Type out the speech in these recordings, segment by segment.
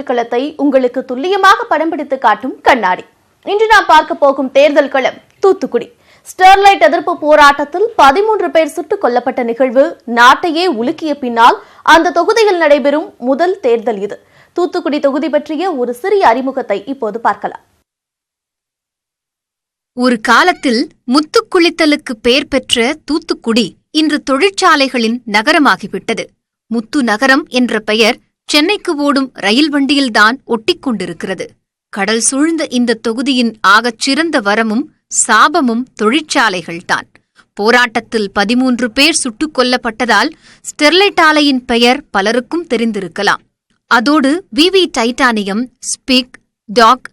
தேர்தல் களத்தை உங்களுக்கு துல்லியமாக படம் பிடித்து காட்டும் கண்ணாடி. இன்று நாம் பார்க்க போகும் தேர்தல் களம் தூத்துக்குடி. ஸ்டெர்லைட் எதிர்ப்பு போராட்டத்தில் 13 பேர் சுட்டுக் கொல்லப்பட்ட நிகழ்வு நாட்டையே உலுக்கிய பின்னால் அந்த தொகுதியில் நடைபெறும் முதல் தேர்தல் இது. தூத்துக்குடி தொகுதி பற்றிய ஒரு சிறிய அறிமுகத்தை இப்போது பார்க்கலாம். ஒரு காலத்தில் முத்துக்குளித்தலுக்கு பெயர் பெற்ற தூத்துக்குடி இன்று தொழிற்சாலைகளின் நகரமாகிவிட்டது. முத்து நகரம் என்ற பெயர் சென்னைக்கு ஓடும் ரயில் வண்டியில்தான் ஒட்டிக்கொண்டிருக்கிறது. கடல் சூழ்ந்த இந்த தொகுதியின் ஆகச் சிறந்த வரமும் சாபமும் தொழிற்சாலைகள்தான். போராட்டத்தில் 13 பேர் சுட்டுக் கொல்லப்பட்டதால் ஸ்டெர்லைட் ஆலையின் பெயர் பலருக்கும் தெரிந்திருக்கலாம். அதோடு விவி டைட்டானியம், ஸ்பிக், டாக்,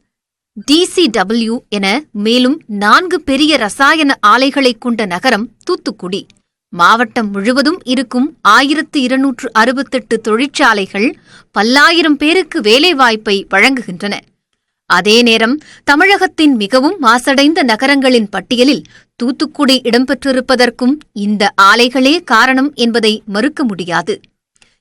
DCW என மேலும் 4 பெரிய ரசாயன ஆலைகளைக் கொண்ட நகரம் தூத்துக்குடி. மாவட்டம் முழுவதும் இருக்கும் 1268 தொழிற்சாலைகள் பல்லாயிரம் பேருக்கு வேலைவாய்ப்பை வழங்குகின்றன. அதே நேரம் தமிழகத்தின் மிகவும் மாசடைந்த நகரங்களின் பட்டியலில் தூத்துக்குடி இடம்பெற்றிருப்பதற்கும் இந்த ஆலைகளே காரணம் என்பதை மறுக்க முடியாது.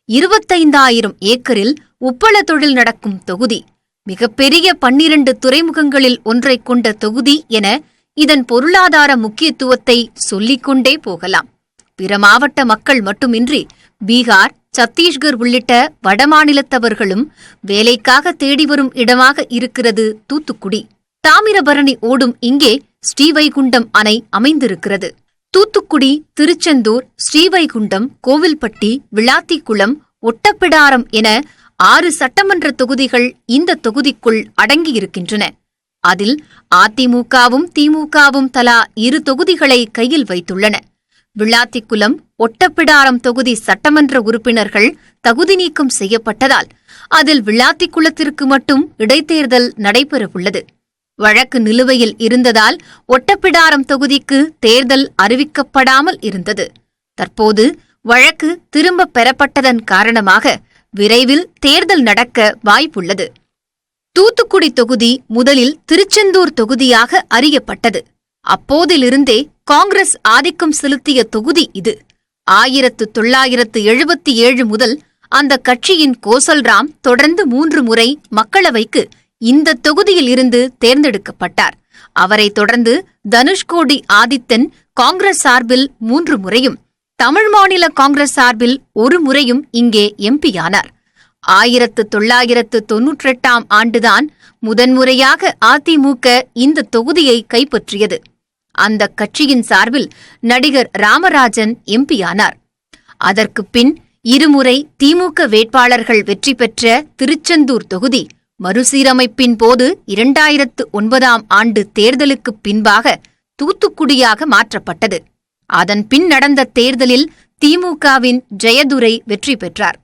25,000 ஏக்கரில் உப்பள தொழில் நடக்கும் தொகுதி, மிகப்பெரிய 12 துறைமுகங்களில் ஒன்றைக் கொண்ட தொகுதி என இதன் பொருளாதார முக்கியத்துவத்தை சொல்லிக்கொண்டே போகலாம். பிற மாவட்ட மக்கள் மட்டுமின்றி பீகார், சத்தீஸ்கர் உள்ளிட்ட வடமாநிலத்தவர்களும் வேலைக்காக தேடிவரும் இடமாக இருக்கிறது தூத்துக்குடி. தாமிரபரணி ஓடும் இங்கே ஸ்ரீவைகுண்டம் அணை அமைந்திருக்கிறது. தூத்துக்குடி, திருச்செந்தூர், ஸ்ரீவைகுண்டம், கோவில்பட்டி, விளாத்திக்குளம், ஒட்டப்பிடாரம் என 6 சட்டமன்ற தொகுதிகள் இந்த தொகுதிக்குள் அடங்கியிருக்கின்றன. அதில் அதிமுகவும் திமுகவும் தலா 2 தொகுதிகளை கையில் வைத்துள்ளன. விளாத்திக்குளம், ஒட்டப்பிடாரம் தொகுதி சட்டமன்ற உறுப்பினர்கள் தகுதி நீக்கம் செய்யப்பட்டதால் அதில் விளாத்திக்குளத்திற்கு மட்டும் இடைத்தேர்தல் நடைபெறவுள்ளது. வழக்கு நிலுவையில் இருந்ததால் ஒட்டப்பிடாரம் தொகுதிக்கு தேர்தல் அறிவிக்கப்படாமல் இருந்தது. தற்போது வழக்கு திரும்பப் பெறப்பட்டதன் காரணமாக விரைவில் தேர்தல் நடக்க வாய்ப்புள்ளது. தூத்துக்குடி தொகுதி முதலில் திருச்செந்தூர் தொகுதியாக அறியப்பட்டது. அப்போதிலிருந்தே காங்கிரஸ் ஆதிக்கம் செலுத்திய தொகுதி இது. 1977 முதல் அந்த கட்சியின் கோசல்ராம் தொடர்ந்து 3 முறை மக்களவைக்கு இந்த தொகுதியில் இருந்து தேர்ந்தெடுக்கப்பட்டார். அவரை தொடர்ந்து தனுஷ்கோடி ஆதித்தன் காங்கிரஸ் சார்பில் 3 முறையும், தமிழ் மாநில காங்கிரஸ் சார்பில் 1 முறையும் இங்கே எம்பியானார். 1998ஆம் ஆண்டுதான் முதன்முறையாக அதிமுக இந்த தொகுதியை கைப்பற்றியது. அந்த கட்சியின் சார்பில் நடிகர் ராமராஜன் எம்பியானார். அதற்கு பின் 2 முறை திமுக வேட்பாளர்கள் வெற்றி பெற்ற திருச்செந்தூர் தொகுதி மறுசீரமைப்பின் போது 2009ஆம் ஆண்டு தேர்தலுக்கு பின்பாக தூத்துக்குடியாக மாற்றப்பட்டது. அதன் பின் நடந்த தேர்தலில் திமுகவின் ஜெயதுரை வெற்றி பெற்றார்.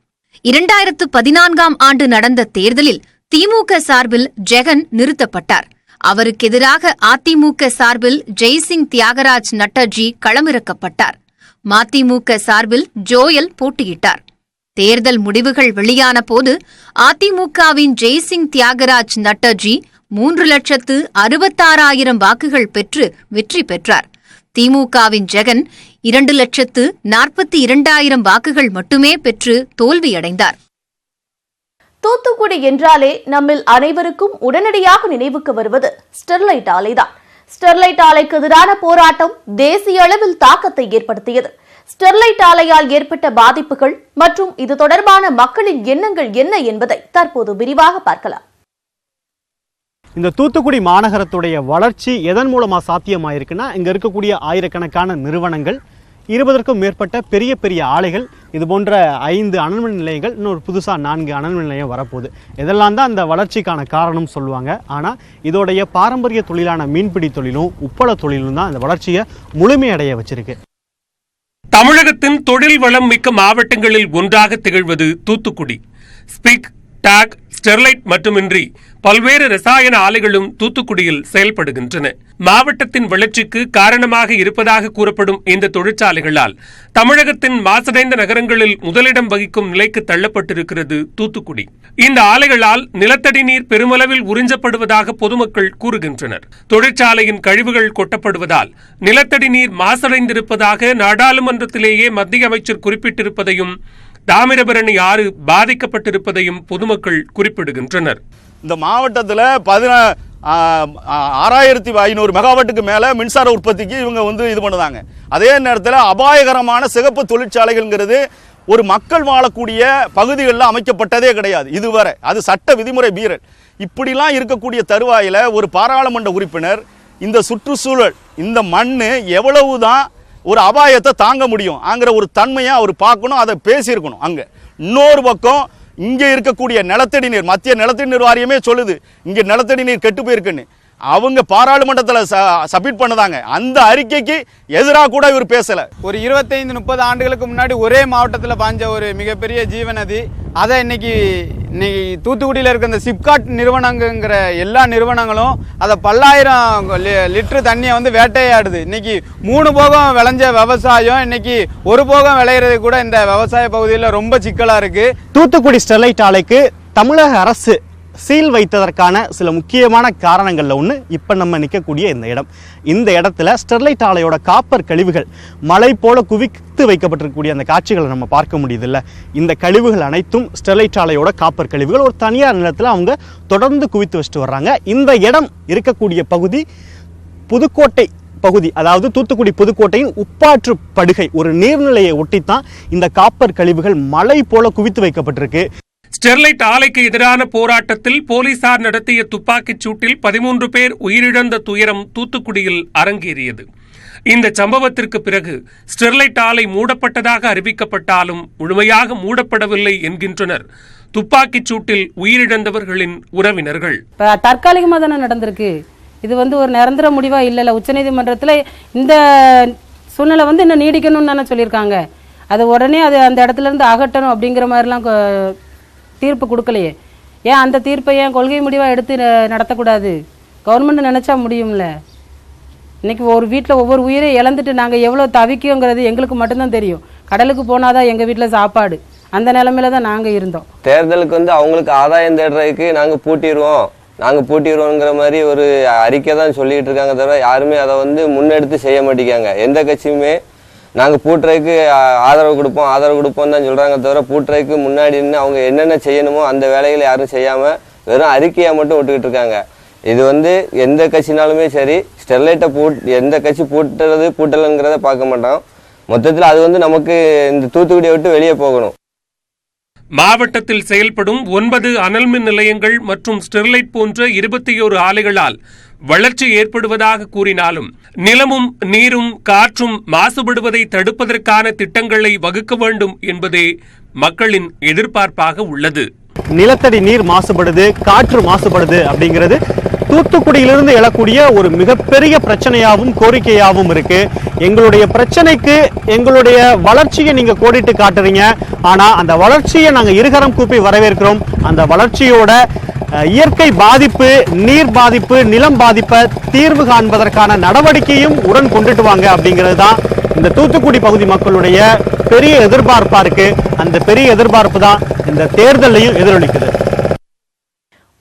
2014ஆம் ஆண்டு நடந்த தேர்தலில் திமுக சார்பில் ஜெகன் நிறுத்தப்பட்டார். அவருக்கெதிராக அதிமுக சார்பில் ஜெய்சிங் தியாகராஜ் நட்டர்ஜி களமிறக்கப்பட்டார். மதிமுக சார்பில் ஜோயல் போட்டியிட்டார். தேர்தல் முடிவுகள் வெளியான போது அதிமுகவின் ஜெய்சிங் தியாகராஜ் நட்டர்ஜி 3,66,000 வாக்குகள் பெற்று வெற்றி பெற்றார். திமுகவின் ஜெகன் 2,42,000 வாக்குகள் மட்டுமே பெற்று தோல்வியடைந்தார். தூத்துக்குடி என்றாலே நம்மில் அனைவருக்கும் உடனடியாக நினைவுக்கு வருவது ஸ்டெர்லைட் ஆலைதான். ஸ்டெர்லைட் ஆலைக்கு எதிரான போராட்டம் தேசிய அளவில் தாக்கத்தை ஏற்படுத்தியது. ஸ்டெர்லைட் ஆலையால் ஏற்பட்ட பாதிப்புகள் மற்றும் இது தொடர்பான மக்களின் எண்ணங்கள் என்ன என்பதை தற்போது விரிவாக பார்க்கலாம். இந்த தூத்துக்குடி மாநகரத்துடைய வளர்ச்சி எதன் மூலமா சாத்தியமாயிருக்குன்னா, இங்க இருக்கக்கூடிய ஆயிரக்கணக்கான நிறுவனங்கள், 20க்கும் மேற்பட்ட பெரிய பெரிய ஆலைகள், இது போன்ற 5 அனல்மின் நிலையங்கள், இன்னொரு புதுசாக 4 அனல்மின் நிலையம் வரப்போகுது. இதெல்லாம் தான் அந்த வளர்ச்சிக்கான காரணம் சொல்லுவாங்க. ஆனால் இதோடைய பாரம்பரிய தொழிலான மீன்பிடி தொழிலும் உப்பள தொழிலும் தான் அந்த வளர்ச்சியை முழுமையடைய வச்சிருக்கு. தமிழகத்தின் தொழில் வளம் மிக்க மாவட்டங்களில் ஒன்றாக திகழ்வது தூத்துக்குடி. ஸ்பிக், டாக், ஸ்டெர்லைட் மட்டுமின்றி பல்வேறு ரசாயன ஆலைகளும் தூத்துக்குடியில் செயல்படுகின்றன. மாவட்டத்தின் வளர்ச்சிக்கு காரணமாக இருப்பதாக கூறப்படும் இந்த தொழிற்சாலைகளால் தமிழகத்தின் மாசடைந்த நகரங்களில் முதலிடம் வகிக்கும் நிலைக்கு தள்ளப்பட்டிருக்கிறது தூத்துக்குடி. இந்த ஆலைகளால் நிலத்தடி நீர் பெருமளவில் உறிஞ்சப்படுவதாக பொதுமக்கள் கூறுகின்றனர். தொழிற்சாலையின் கழிவுகள் கொட்டப்படுவதால் நிலத்தடி நீர் மாசடைந்திருப்பதாக நாடாளுமன்றத்திலேயே மத்திய அமைச்சர் குறிப்பிட்டிருப்பதையும் தாமிரபரணி ஆறு பாதிக்கப்பட்டிருப்பதையும் பொதுமக்கள் குறிப்பிடுகின்றனர். இந்த மாவட்டத்தில் 6500 மெகாவாட்டுக்கு மேலே மின்சார உற்பத்திக்கு இவங்க இது பண்ணுதாங்க. அதே நேரத்தில் அபாயகரமான சிகப்பு தொழிற்சாலைகள்ங்கிறது ஒரு மக்கள் வாழக்கூடிய பகுதிகளில் அமைக்கப்பட்டதே கிடையாது இதுவரை. அது சட்ட விதிமுறை மீறல். இப்படிலாம் இருக்கக்கூடிய தருவாயில் ஒரு பாராளுமன்ற உறுப்பினர் இந்த சுற்றுச்சூழல், இந்த மண் எவ்வளவுதான் ஒரு அபாயத்தை தாங்க முடியும் ஆங்கிற ஒரு தன்மையை அவர் பார்க்கணும், அதை பேசியிருக்கணும். அங்கே இன்னொரு பக்கம் இங்கே இருக்கக்கூடிய நிலத்தடி நீர், மத்திய நிலத்தடி நீர் வாரியமே சொல்லுது இங்கே நிலத்தடி நீர் கெட்டு போயிருக்குன்னு. அவங்க பாராளுமன்றத்தில் சப்மிட் பண்ணதாங்க. அந்த அறிக்கைக்கு எதிராக கூட இவர் பேசல. ஒரு 25-30 ஆண்டுகளுக்கு முன்னாடி ஒரே மாவட்டத்தில் பாஞ்ச ஒரு மிகப்பெரிய ஜீவநதி, அதை இன்னைக்கு தூத்துக்குடியில் இருக்க இந்த சிப்காட் நிறுவனங்கிற எல்லா நிறுவனங்களும் அதை 10,000 லிட்டர் தண்ணியை வேட்டையாடுது. இன்னைக்கு 3 போகம் விளைஞ்ச விவசாயம் இன்னைக்கு 1 போகம் விளையிறது கூட இந்த விவசாய பகுதியில் ரொம்ப சிக்கலா இருக்கு. தூத்துக்குடி ஸ்டெர்லைட் ஆலைக்கு தமிழக அரசு சீல் வைத்ததற்கான சில முக்கியமான காரணங்கள்ல ஒன்று இப்போ நம்ம நிற்கக்கூடிய இந்த இடத்துல ஸ்டெர்லைட் ஆலையோட காப்பர் கழிவுகள் மலை போல குவித்து வைக்கப்பட்டிருக்கக்கூடிய அந்த காட்சிகளை நம்ம பார்க்க முடியுதுல்ல. இந்த கழிவுகள் அனைத்தும் ஸ்டெர்லைட் ஆலையோட காப்பர் கழிவுகள் ஒரு தனியார் நிலத்தில் அவங்க தொடர்ந்து குவித்து வச்சுட்டு வர்றாங்க. இந்த இடம் இருக்கக்கூடிய பகுதி புதுக்கோட்டை பகுதி, அதாவது தூத்துக்குடி புதுக்கோட்டையின் உப்பாற்று படுகை, ஒரு நீர்நிலையை ஒட்டித்தான் இந்த காப்பர் கழிவுகள் மலை போல குவித்து வைக்கப்பட்டிருக்கு. ஸ்டெர்லைட் ஆலைக்கு எதிரான போராட்டத்தில் போலீசார் நடத்திய துப்பாக்கிச் சூட்டில் 13 பேர் உயிரிழந்த துயரம் தூத்துக்குடியில் அரங்கேறியது. இந்த சம்பவத்திற்கு பிறகு ஸ்டெர்லைட் ஆலை மூடப்பட்டதாக அறிவிக்கப்பட்டாலும் முழுமையாக மூடப்படவில்லை என்கின்றனர் துப்பாக்கிச் சூட்டில் உயிரிழந்தவர்களின் உறவினர்கள். தற்காலிகமாக தானே நடந்திருக்கு, இது ஒரு நிரந்தர முடிவா இல்ல. உச்சநீதிமன்றத்தில் இந்த சூழ்நிலை இன்னும் நீடிக்கணும்னு தானே சொல்லியிருக்காங்க. அது உடனே அந்த இடத்துல இருந்து அகற்றணும் அப்படிங்கிற மாதிரிலாம் தீர்ப்பு கொடுக்கலையே. ஏன் அந்த தீர்ப்பை ஏன் கொள்கை முடிவாக எடுத்து நடத்தக்கூடாது? கவர்மெண்ட் நினச்சா முடியும்ல. இன்னைக்கு ஒரு வீட்டில் ஒவ்வொரு உயிரை இழந்துட்டு நாங்கள் எவ்வளோ தவிக்குங்கிறது எங்களுக்கு மட்டும்தான் தெரியும். கடலுக்கு போனாதான் எங்கள் வீட்டில் சாப்பாடு, அந்த நிலைமையில தான் நாங்கள் இருந்தோம். தேர்தலுக்கு அவங்களுக்கு ஆதாயம் தேடுறதுக்கு நாங்கள் பூட்டிடுவோங்கிற மாதிரி ஒரு அறிக்கை தான் சொல்லிட்டு இருக்காங்க தவிர யாருமே அதை முன்னெடுத்து செய்ய மாட்டேங்காங்க. எந்த கட்சியுமே நாங்கள் பூட்டுறதுக்கு ஆதரவு கொடுப்போம் தான் சொல்கிறாங்க தவிர பூட்டுறதுக்கு முன்னாடி அவங்க என்னென்ன செய்யணுமோ அந்த வேலைகளை யாரும் செய்யாமல் வெறும் அறிக்கையாக மட்டும் விட்டுக்கிட்டு இருக்காங்க. இது எந்த கட்சினாலுமே சரி, ஸ்டெர்லைட்டை எந்த கட்சி பூட்டலைங்கிறத பார்க்க மாட்டோம். மொத்தத்தில் அது நமக்கு இந்த தூத்துக்குடியை விட்டு வெளியே போகணும். மாவட்டத்தில் செயல்படும் 9 அனல்மின் நிலையங்கள் மற்றும் ஸ்டெர்லைட் போன்ற 21 ஆலைகளால் வளர்ச்சி ஏற்படுவதாக கூறினாலும் நிலமும் நீரும் காற்றும் மாசுபடுவதை தடுப்பதற்கான திட்டங்களை வகுக்க வேண்டும் என்பதே மக்களின் எதிர்பார்ப்பாக உள்ளது. நிலத்தடி நீர் மாசுபடுது, காற்று மாசுபடுது அப்படிங்கிறது தூத்துக்குடியிலிருந்து எழக்கூடிய ஒரு மிகப்பெரிய பிரச்சனையாகவும் கோரிக்கையாகவும் இருக்கு. எங்களுடைய பிரச்சனைக்கு எங்களுடைய வளர்ச்சியை நீங்க கோடிட்டு காட்டுறீங்க, ஆனா அந்த வளர்ச்சியை நாங்க இருகரம் கூப்பி வரவேற்கிறோம். அந்த வளர்ச்சியோட இயற்கை பாதிப்பு, நீர் பாதிப்பு, நிலம் பாதிப்பை தீர்வு காண்பதற்கான நடவடிக்கையும் உடன் கொண்டுட்டு வாங்க அப்படிங்கிறது தான் இந்த தூத்துக்குடி பகுதி மக்களுடைய பெரிய எதிர்பார்ப்பா இருக்கு. அந்த பெரிய எதிர்பார்ப்பு தான் இந்த தேர்தலையும் எதிரொலிக்குது.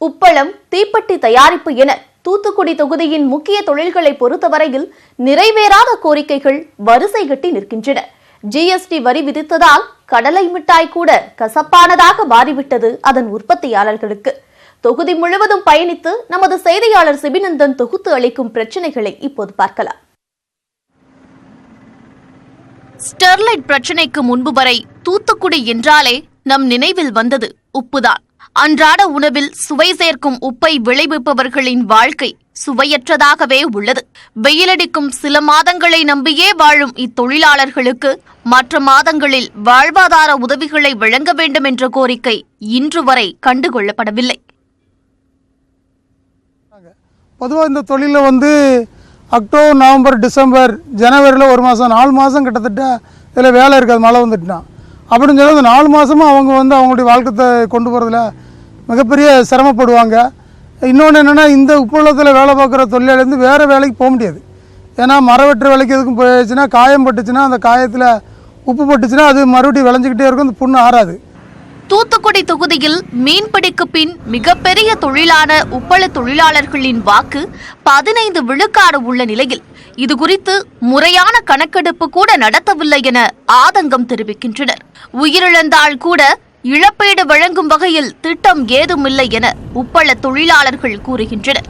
உப்பளம், தீப்பெட்டி தயாரிப்பு என தூத்துக்குடி தொகுதியின் முக்கிய தொழில்களை பொறுத்தவரையில் நிறைவேறாத கோரிக்கைகள் வரிசை கட்டி நிற்கின்றன. ஜிஎஸ்டி வரி விதித்ததால் கடலை மிட்டாய் கூட கசப்பானதாக மாறிவிட்டது அதன் உற்பத்தியாளர்களுக்கு. தொகுதி முழுவதும் பயணித்து நமது செய்தியாளர் சிபிநந்தன் தொகுத்து அளிக்கும் பிரச்சனைகளை இப்போது பார்க்கலாம். ஸ்டெர்லைட் பிரச்சனைக்கு முன்பு வரை தூத்துக்குடி என்றாலே நம் நினைவில் வந்தது உப்புதான். அன்றாட உணவில் சுவை சேர்க்கும் உப்பை விளைவிப்பவர்களின் வாழ்க்கை சுவையற்றதாகவே உள்ளது. வெயிலடிக்கும் சில மாதங்களை நம்பியே வாழும் இத்தொழிலாளர்களுக்கு மற்ற மாதங்களில் வாழ்வாதார உதவிகளை வழங்க வேண்டும் என்ற கோரிக்கை இன்று வரை கண்டுகொள்ளப்படவில்லை. பொதுவாக இந்த தொழிலில் அக்டோபர், நவம்பர், டிசம்பர், ஜனவரியில் 1 மாதம் 4 மாதம் கிட்டத்தட்ட இதில் வேலை இருக்காது, மழை வந்துட்டுனா. அப்படின்னு சொல்லி அந்த 4 மாதமும் அவங்க அவங்களுடைய வாழ்க்கை கொண்டு போகிறதுல மிகப்பெரிய சிரமப்படுவாங்க. இன்னொன்று என்னென்னா, இந்த உப்புளத்தில் வேலை பார்க்குற தொழிலாளி வேறு வேலைக்கு போக முடியாது. ஏன்னா மரம் வெட்டுற வேலைக்கு எதுக்கும் போயிடுச்சுன்னா, காயம் பட்டுச்சுன்னா, அந்த காயத்தில் உப்பு பட்டுச்சுன்னா அது மறுபடியும் விளைஞ்சிக்கிட்டே இருக்கும், அந்த புண்ணு ஆறாது. தூத்துக்குடி தொகுதியில் மீன்பிடிக்கு பின் மிகப்பெரிய தொழிலான உப்பள தொழிலாளர்களின் வாக்கு 15 விழுக்காடு உள்ள நிலையில் இதுகுறித்து முறையான கணக்கெடுப்பு கூட நடத்தவில்லை என ஆதங்கம் தெரிவிக்கின்றனர். உயிரிழந்தால் கூட இழப்பீடு வழங்கும் வகையில் திட்டம் ஏதுமில்லை என உப்பள தொழிலாளர்கள் கூறுகின்றனர்.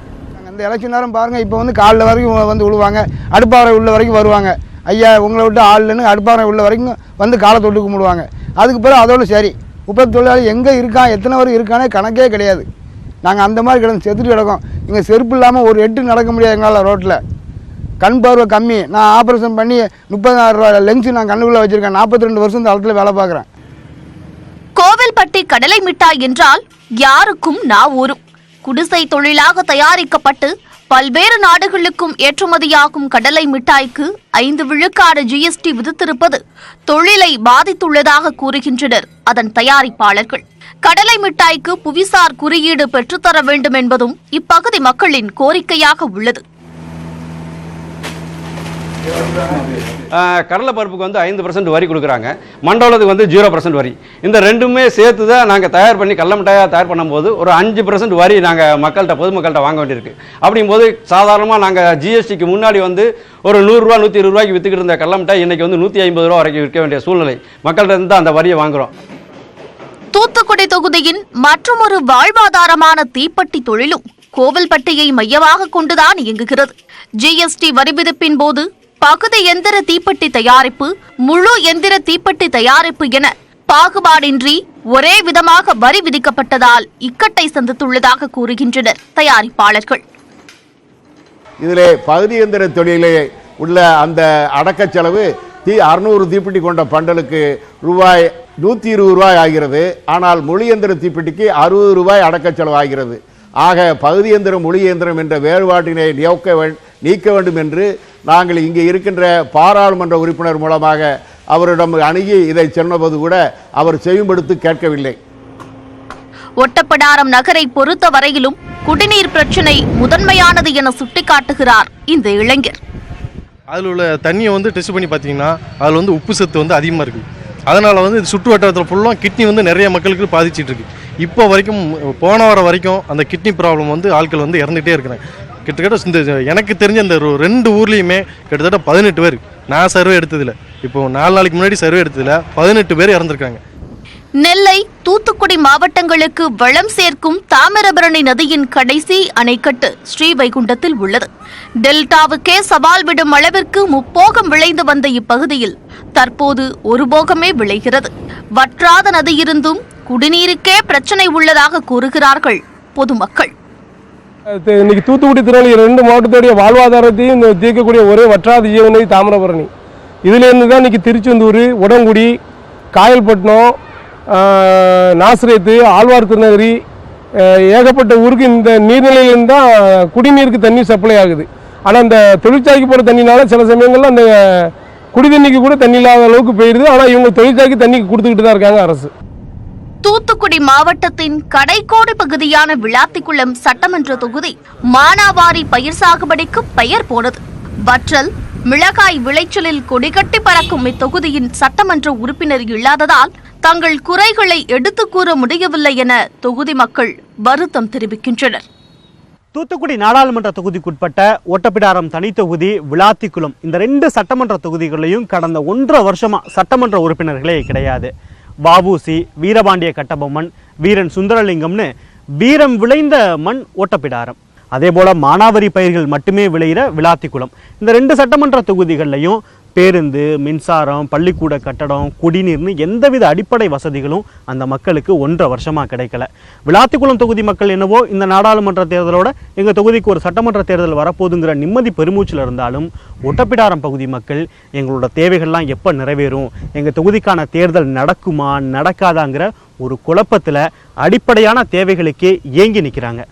இந்த எலெக்ஷன் நேரம் பாருங்க, இப்போ வந்து காலில் வரைக்கும் வந்து விழுவாங்க, அடுப்பாறை உள்ள வரைக்கும் வருவாங்க. ஐயா உங்களை விட்டு ஆள் இல்லைன்னு அடுப்பாறை உள்ள வரைக்கும் வந்து காலை தொட்டு கும்பிடுவாங்க. அதுக்கு பிறகு அதோடு சரி, உப்பள தொழிலாளி எங்கே இருக்கான், எத்தனை வரை இருக்கானே கணக்கே கிடையாது. நாங்கள் அந்த மாதிரி கிடந்து செத்துட்டு கிடக்கோம். இங்கே செருப்பு இல்லாமல் ஒரு எட்டு நடக்க முடியாது எங்களால். ரோட்டில் கண் பார்வை கம்மி. நான் ஆப்ரேஷன் பண்ணி 30,000 ரூபா லென்ஸு நான் கண்ணுக்குள்ளே வச்சுருக்கேன். 42 வருஷம் இந்த இடத்துல வேலை பார்க்குறேன். கோவில்பட்டி கடலை மிட்டாய் என்றால் யாருக்கும் ஊரும். குடிசை தொழிலாக தயாரிக்கப்பட்டு பல்வேறு நாடுகளுக்கும் ஏற்றுமதியாகும் கடலை மிட்டாய்க்கு 5 விழுக்காடு GST விதித்திருப்பது தொழிலை பாதித்துள்ளதாக கூறுகின்றனர் அதன் தயாரிப்பாளர்கள். கடலை மிட்டாய்க்கு புவிசார் குறியீடு பெற்றுத்தர வேண்டும் என்பதும் இப்பகுதி மக்களின் கோரிக்கையாக உள்ளது. கடலை பருப்புக்கு வந்து 5% வரி கொடுக்குறாங்க, மண்டலத்துக்கு வந்து 0% வரி. இந்த ரெண்டுமே சேர்த்து தான் நாங்கள் தயார் பண்ணி கடலை மிட்டாயாக தயார் பண்ணும்போது ஒரு 5% வரி நாங்கள் பொதுமக்கள்கிட்ட வாங்க வேண்டியிருக்கு. அப்படிங்கும்போது சாதாரணமாக நாங்கள் GSTக்கு முன்னாடி வந்து ஒரு 100 ரூபா 120 ரூபாய்க்கு விற்றுக்கிட்டு இருந்த கடலை மிட்டாய் இன்றைக்கி வந்து 150 ரூபா வரைக்கும் விற்க வேண்டிய சூழ்நிலை. மக்கள்கிட்ட இருந்து அந்த வரியை வாங்குகிறோம். தூத்துக்குடி தொகுதியின் மற்றொரு வாழ்வாதாரமான தீப்பெட்டி தொழிலும் கோவில்பட்டியை மையமாக கொண்டுதான் இயங்குகிறது. GST வரி விதிப்பின் போது பகுதி எந்திர தீப்பெட்டி தயாரிப்பு, முழு எந்திர தீப்பெட்டி தயாரிப்பு என பாகுபாடின்றி ஒரே விதமாக வரி விதிக்கப்பட்டதால் இக்கட்டை சந்தித்துள்ளதாக கூறுகின்றனர் தயாரிப்பாளர்கள். இதிலே பகுதி எந்திர தொழிலே உள்ள அந்த அடக்க செலவு 600 தீப்பெட்டி கொண்ட பண்டலுக்கு ரூபாய் 120 ரூபாய் ஆகிறது. ஆனால் முழு எந்திர தீப்பெட்டிக்கு 60 ரூபாய் அடக்க செலவு ஆகிறது. ஆக பகுதி எந்திரம் முழு இயந்திரம் என்ற வேறுபாட்டினை நீக்க வேண்டும் என்று நாங்கள் இங்கே இருக்கின்ற பாராளுமன்ற உறுப்பினர் மூலமாக அவரிடம் அணுகி இதை சொன்னபோது கூட அவர் செவிமடுத்து கேட்கவில்லை. ஒட்டப்பிடாரம் நகரை பொறுத்த வரையிலும் குடிநீர் பிரச்சினை முதன்மையானது என சுட்டிக்காட்டுகிறார் இந்த இளைஞர். அதில் உள்ள தண்ணியை வந்து டெஸ்ட் பண்ணி பார்த்தீங்கன்னா அதில் வந்து உப்பு சத்து வந்து அதிகமாக இருக்குது. அதனால் வந்து சுற்று வட்டாரத்தில் ஃபுல்லாக கிட்னி வந்து நிறைய மக்களுக்கு பாதிச்சிட்டு இருக்கு. இப்போ வரைக்கும் போன வாரம் வரைக்கும் அந்த கிட்னி ப்ராப்ளம் வந்து ஆட்கள் வந்து இறந்துகிட்டே இருக்கிறாங்க. கிட்டத்தட்ட இந்த எனக்கு தெரிஞ்ச இந்த 2 ஊர்லேயுமே கிட்டத்தட்ட 18 பேர், நான் சர்வே எடுத்ததில்லை, இப்போ 4 நாளைக்கு முன்னாடி சர்வே எடுத்ததில் 18 பேர் இறந்துருக்காங்க. நெல்லை, தூத்துக்குடி மாவட்டங்களுக்கு வளம் சேர்க்கும் தாமிரபரணி நதியின் கடைசி அணைக்கட்டு ஸ்ரீவைகுண்டத்தில் உள்ளது. டெல்டாவுக்கே சவால் விடும் அளவிற்கு முப்போகம் விளைந்து வந்த இப்பகுதியில் தற்போது ஒரு போகமே விளைகிறது. வற்றாத நதியிருந்தும் குடிநீருக்கே பிரச்சனை உள்ளதாக கூறுகிறார்கள் பொதுமக்கள். இன்னைக்கு தூத்துக்குடி, திருநெல்வேலி 2 மாவட்டத்துடைய வாழ்வாதாரத்தையும் தீர்க்கக்கூடிய ஒரே வற்றாத ஜீவநதி தாமிரபரணி. இதிலிருந்து தான் இன்னைக்கு திருச்செந்தூர், உடங்குடி, காயல்பட்டினம், நாசிரியத்து, ஆழ்வார் திருநகரி ஏகப்பட்ட ஊருக்கு இந்த நீர்நிலையிலிருந்து தான் குடிநீருக்கு தண்ணி சப்ளை ஆகுது. ஆனால் அந்த தொழிற்சாலைக்கு போகிற தண்ணினால சில சமயங்களில் அந்த குடி தண்ணிக்கு கூட தண்ணி இல்லாத அளவுக்கு போயிடுது. ஆனால் இவங்க தொழிற்சாலைக்கு தண்ணிக்கு கொடுத்துக்கிட்டு தான் இருக்காங்க அரசு. தூத்துக்குடி மாவட்டத்தின் கடைக்கோடி பகுதியான விளாத்திக்குளம் சட்டமன்ற தொகுதி மானாவாரி பயிர் சாகுபடிக்கு பெயர் போனது. வற்றல், மிளகாய் விளைச்சலில் கொடிகட்டி பறக்கும் இத்தொகுதியின் சட்டமன்ற உறுப்பினர் இல்லாததால் தங்கள் குறைகளை எடுத்துக் கூற முடியவில்லை என தொகுதி மக்கள் வருத்தம் தெரிவிக்கின்றனர். தூத்துக்குடி நாடாளுமன்ற தொகுதிக்குட்பட்ட ஒட்டப்பிடாரம் தனி தொகுதி, விளாத்திக்குளம் இந்த 2 சட்டமன்ற தொகுதிகளையும் கடந்த 1.5 வருஷமா சட்டமன்ற உறுப்பினர்களே கிடையாது. வாபூசி, வீரபாண்டிய கட்டபொம்மன், வீரன் சுந்தரலிங்கம்னு வீரம் விளைந்த மண் ஒட்டப்பிடாரம். அதே போல மானாவாரி பயிர்கள் மட்டுமே விளையிற விளாத்திக்குளம். இந்த 2 சட்டமன்ற தொகுதிகள்லையும் பேருந்து, மின்சாரம், பள்ளிக்கூட கட்டடம், குடிநீர்னு எந்தவித அடிப்படை வசதிகளும் அந்த மக்களுக்கு 1.5 வருஷமா கிடைக்கல. விளாத்திக்குளம் தொகுதி மக்கள் என்னவோ இந்த நாடாளுமன்ற தேர்தலோட எங்கள் தொகுதிக்கு ஒரு சட்டமன்ற தேர்தல் வரப்போதுங்கிற நிம்மதி பெருமூச்சில் இருந்தாலும், ஒட்டப்பிடாரம் பகுதி மக்கள் எங்களோட தேவைகள்லாம் எப்போ நிறைவேறும், எங்கள் தொகுதிக்கான தேர்தல் நடக்குமா நடக்காதாங்கிற ஒரு குழப்பத்தில் அடிப்படையான தேவைகளுக்கே ஏங்கி நிற்கிறாங்க.